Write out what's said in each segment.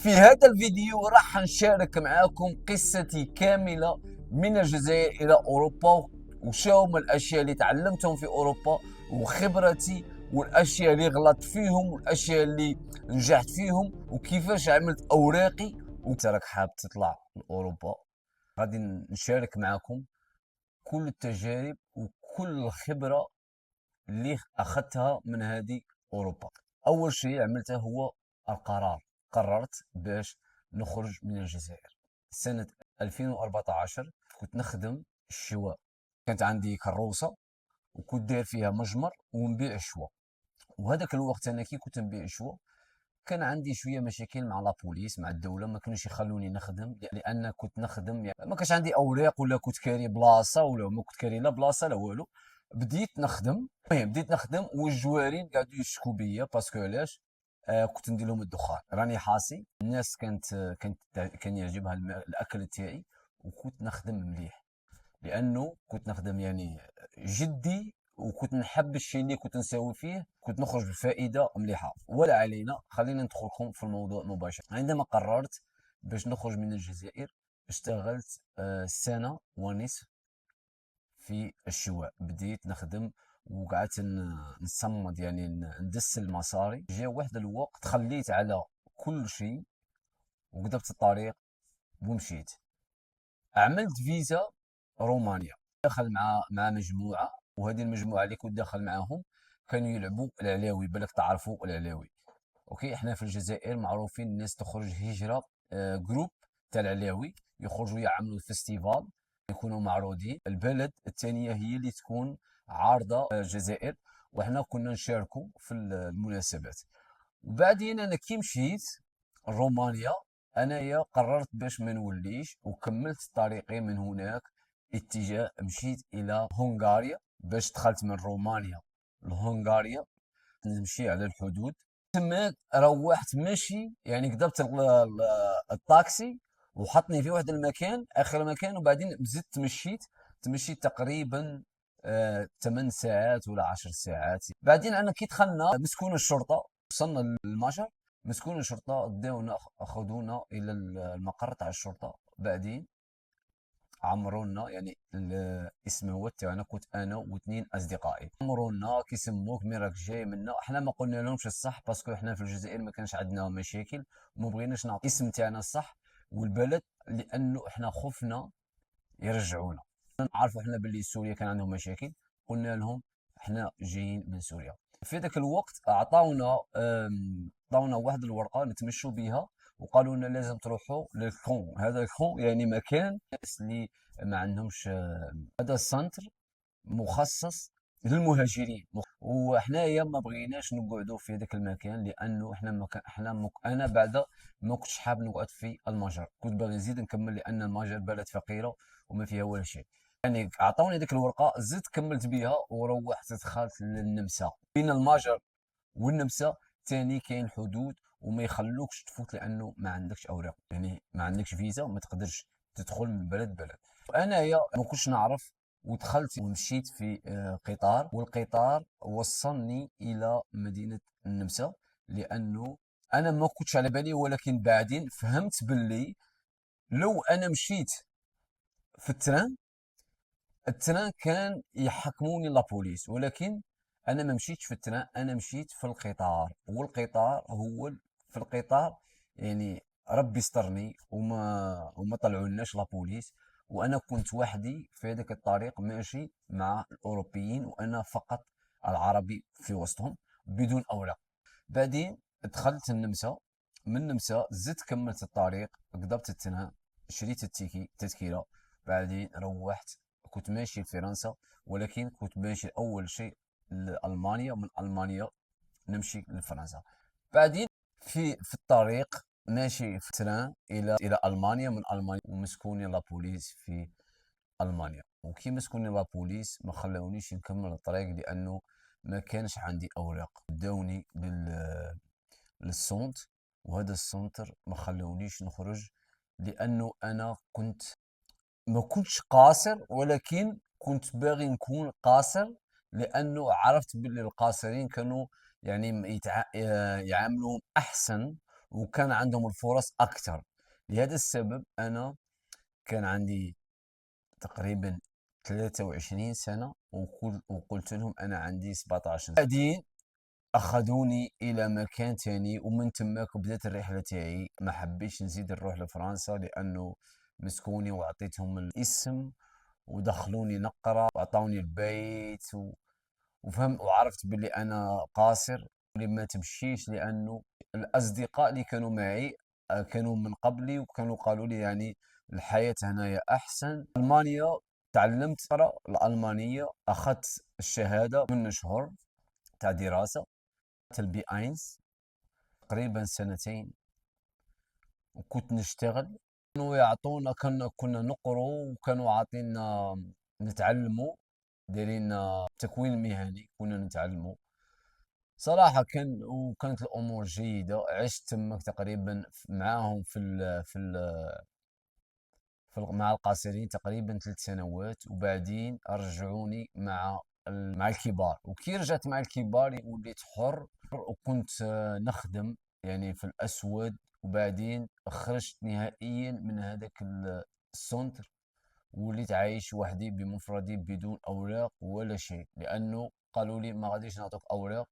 في هذا الفيديو راح نشارك معاكم قصتي كاملة من الجزائر إلى أوروبا، وشو هما الأشياء اللي تعلمتهم في أوروبا، وخبرتي، والأشياء اللي غلطت فيهم، والأشياء اللي نجحت فيهم، وكيفاش عملت أوراقي. وتراك حاب تطلع لأوروبا، غادي نشارك معاكم كل التجارب وكل الخبرة اللي أخذتها من هذه أوروبا. أول شيء عملته هو القرار. قررت باش نخرج من الجزائر سنة 2014. كنت نخدم الشواء، كانت عندي كروسة وكنت داير فيها مجمر ونبيع شوا. وهذاك الوقت أنا كي كنت نبيع شوا كان عندي شويه مشاكل مع لابوليس، مع الدوله، ما كانوش يخلوني نخدم لان كنت نخدم يعني ما كانش عندي اوراق، ولا كنت كاري بلاصه، ولا ما كنت كاري لا بلاصه لا والو. بديت نخدم. المهم بديت نخدم والجوارين قاعدوا يشكوا بيا باسكو علاش؟ كنت ندير لهم الدخان، راني حاسي. الناس كان يعجبها الاكل تاعي، وكنت نخدم مليح لانه كنت نخدم يعني جدي، وكنت نحب الشيء اللي كنت نسوي فيه، كنت نخرج بفائده مليحه. ولا علينا، خلينا ندخلكم في الموضوع مباشره. عندما قررت باش نخرج من الجزائر، اشتغلت سنه ونصف في الشواء. بديت نخدم وقعدت نصمد، يعني ندس المصاري. جا واحد الوقت خليت على كل شيء وقدبت الطريق ومشيت. عملت فيزا رومانيا، دخل مع مجموعه، وهذه المجموعه اللي كنت داخل معاهم كانوا يلعبوا العلاوي. بالك تعرفوا العلاوي؟ اوكي، احنا في الجزائر معروفين الناس تخرج هجره، جروب تاع العلاوي يخرجوا يعملوا فيستيفال، يكونوا معروضين. البلد الثانيه هي اللي تكون عارضه الجزائر، وحنا كنا نشاركوا في المناسبات. وبعدين انا كي مشيت رومانيا، انايا قررت باش ما نوليش، وكملت طريقي من هناك. اتجاه مشيت الى هنغاريا، باش دخلت من رومانيا لهنغاريا، نمشي على الحدود. تماك روحت ماشي يعني قدرت الطاكسي، وحطني في واحد المكان، اخر مكان، وبعدين زدت تمشيت تقريبا 8 ساعات ولا 10 ساعات. بعدين انا كي دخلنا مسكون الشرطه، وصلنا للمجر، مسكون الشرطه داونا اخذونا الى المقر تاع الشرطه. بعدين عمرونا، يعني الاسم هو تاعنا، كنت انا واثنين اصدقائي. عمرونا كيسموك مين راك جاي منا. احنا ما قلنا لهمش الصح، باسكو احنا في الجزائر ما كانش عندنا مشاكل، وما بغيناش نعطي الاسم تاعنا الصح والبلد، لانه احنا خفنا يرجعونا. نعرفوا احنا باللي سوريا كان عندهم مشاكل. قلنا لهم احنا جايين من سوريا. في ذاك الوقت عطاونا واحد الورقه نتمشوا بها، وقالوا لنا لازم تروحوا للكون. هذا الكون يعني مكان الناس اللي ما عندهمش، هذا السنتر مخصص للمهاجرين. وحنايا ما بغيناش نقعدوا في هذاك المكان، لانه احنا مكان انا بعد ما كنتش حاب نقعد في المجر، كنت باغي نزيد نكمل، لان المجر بلد فقيره وما فيها ولا شيء. يعني عطاوني ديك الورقه، زدت كملت بها وروحت دخلت للنمسا. بين المجر والنمسا تاني كاين حدود، وما يخلوكش تفوت لانه ما عندكش اوراق، يعني ما عندكش فيزا، ما تقدرش تدخل من بلد. وانايا ما كنتش نعرف، ودخلت ومشيت في قطار، والقطار وصلني الى مدينه النمسا. لانه انا ما كنتش على بالي، ولكن بعدين فهمت باللي لو انا مشيت في التران كان يحكموني لابوليس، ولكن انا ما مشيتش في التران، انا مشيت في القطار. والقطار هو في القطار يعني ربي استرني، وما طلعوناش لابوليس، وانا كنت وحدي في هذاك الطريق ماشي مع الاوروبيين، وانا فقط العربي في وسطهم بدون اوراق. بعدين دخلت النمسا. من النمسا زدت كملت الطريق، قدرت التران، شريت التذكره. بعدين روحت. كنت ماشي لفرنسا، ولكن كنت ماشي أول شيء لألمانيا، من ألمانيا نمشي لفرنسا. بعدين في الطريق ماشي في تران إلى ألمانيا، من ألمانيا ومسكوني لابوليس في ألمانيا. وكي مسكوني لابوليس ما خلونيش نكمل الطريق، لأنه ما كانش عندي أوراق. داوني للسونت، وهذا السونتر ما خلونيش نخرج، لأنه أنا ما كنتش قاصر، ولكن كنت باغي نكون قاصر، لانه عرفت باللي القاصرين كانوا يعني يعاملوهم احسن، وكان عندهم الفرص أكثر. لهذا السبب أنا كان عندي تقريبا 23 سنة، وقلت لهم أنا عندي 17 سنة. بعدين أخذوني إلى مكان تاني، ومن تماك بدأت الرحلة تاعي. ما حبيتش نزيد نروح لفرنسا لأنه مسكوني وعطيتهم الاسم ودخلوني نقرة وعطاوني البيت وفهم وعرفت باللي أنا قاصر. اللي ما تمشيش لأنه الأصدقاء اللي كانوا معي كانوا من قبلي وكانوا قالوا لي يعني الحياة هنايا أحسن. ألمانيا تعلمت الألمانية، أخذت الشهادة من شهور تاع دراسة البي اينز تقريبا سنتين، وكنت نشتغل. كانوا يعطونا، كنا نقروا وكانوا عاطينا نتعلموا، دايرين تكوين مهني كنا نتعلموا. صراحة وكانت الأمور جيدة. عشت تمك تقريبا معاهم مع القاصرين تقريبا 3 سنوات، وبعدين رجعوني مع الكبار. وكي رجعت مع الكبار وليت حر، وكنت نخدم يعني في الأسود. وبعدين خرجت نهائيا من هذاك السنتر، وليت عايش وحدي بمفردي بدون أوراق ولا شيء، لأنه قالوا لي ما غاديش نعطوك أوراق.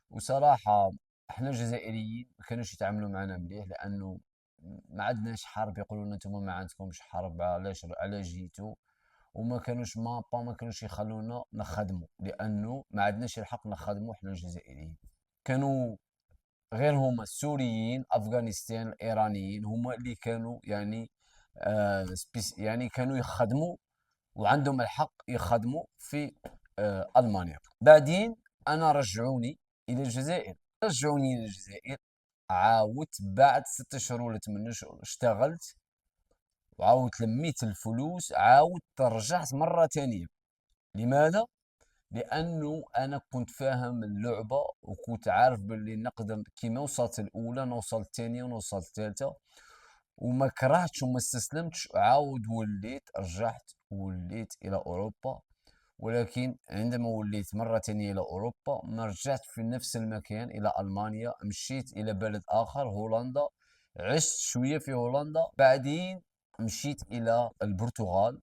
وصراحة احنا الجزائريين ما كانوش يتعاملوا معنا مليح، لأنه ما عندناش حرب. يقولوا لنا نتوما ما عندكمش حرب، على جيتو. وما كانوش مابا، ما كانوش يخلونا نخدموا، لأنه ما عندناش الحق نخدموا احنا الجزائريين. كانوا غير هما السوريين، افغانستان، الايرانيين هما اللي كانوا يعني يعني كانوا يخدموا وعندهم الحق يخدموا في المانيا. بعدين انا رجعوني الى الجزائر. عاودت بعد 6 شهور ولا 8 شهور اشتغلت، وعاودت لميت الفلوس، عاودت رجعت مرة تانية. لماذا؟ لأنه أنا كنت فاهم اللعبة، وكنت عارف باللي نقدر كيما وصلت الأولى نوصل الثانية ونوصل الثالثة. وما كرهتش وما استسلمتش، رجعت وليت إلى أوروبا. ولكن عندما وليت مرة ثانية إلى أوروبا ما رجعت في نفس المكان إلى ألمانيا، مشيت إلى بلد آخر هولندا. عشت شوية في هولندا، بعدين مشيت إلى البرتغال.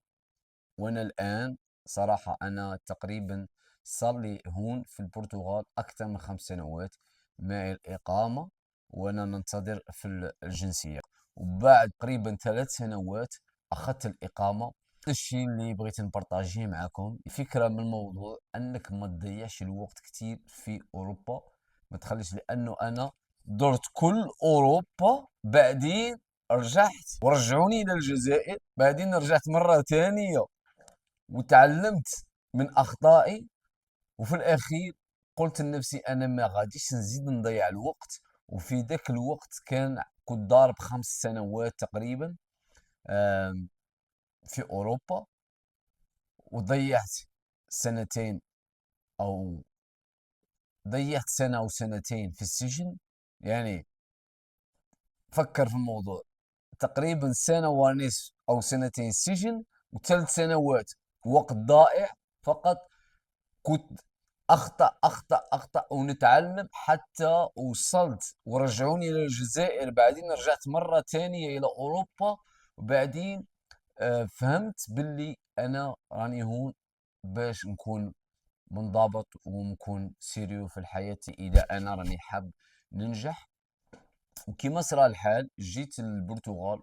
وأنا الآن صراحة أنا تقريبا صار لي هون في البرتغال أكثر من 5 سنوات معي الإقامة، وأنا ننتظر في الجنسية. وبعد تقريبا 3 سنوات أخذت الإقامة. الشيء اللي بغيت نبارطاجيه معكم فكرة من الموضوع أنك ما تضيعش الوقت كتير في أوروبا. ما تخليش، لأنه أنا درت كل أوروبا، بعدين رجعت ورجعوني إلى الجزائر، بعدين رجعت مرة ثانية وتعلمت من أخطائي. وفي الأخير قلت لنفسي أنا ما غاديش نزيد نضيع الوقت. وفي ذاك الوقت كنت ضارب 5 سنوات تقريبا في أوروبا، وضيعت سنتين أو ضيعت سنة أو سنتين في السجن. يعني فكر في الموضوع، تقريبا سنة ونصف أو سنتين سجن، و3 سنوات وقت ضائع فقط. كنت أخطأ ونتعلم حتى وصلت ورجعوني إلى الجزائر. بعدين رجعت مرة تانية إلى أوروبا، وبعدين فهمت باللي أنا راني هون باش نكون منضبط ونكون سيريو في الحياة إذا أنا راني حاب ننجح. وكما صرا الحال جيت للبرتغال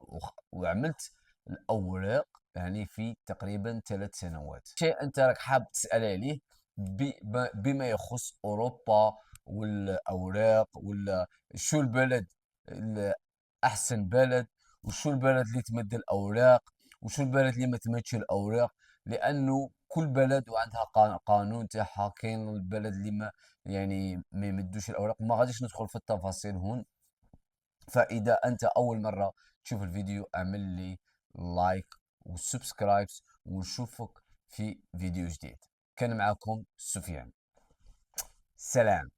وعملت الأوراق يعني في تقريبا 3 سنوات. شيء أنت راك حاب تسأل عليه بما يخص أوروبا والأوراق، ولا شو البلد أحسن بلد، وشو البلد اللي تمد الأوراق، وشو البلد اللي ما تمدش الأوراق. لأنه كل بلد وعندها قانون تاعها. كاين البلد اللي يعني ما يمدوش الأوراق. ما غاديش ندخل في التفاصيل هون. فإذا أنت أول مرة تشوف الفيديو اعمل لي لايك وسبسكرايبس، ونشوفك في فيديو جديد. كان معكم سفيان. سلام.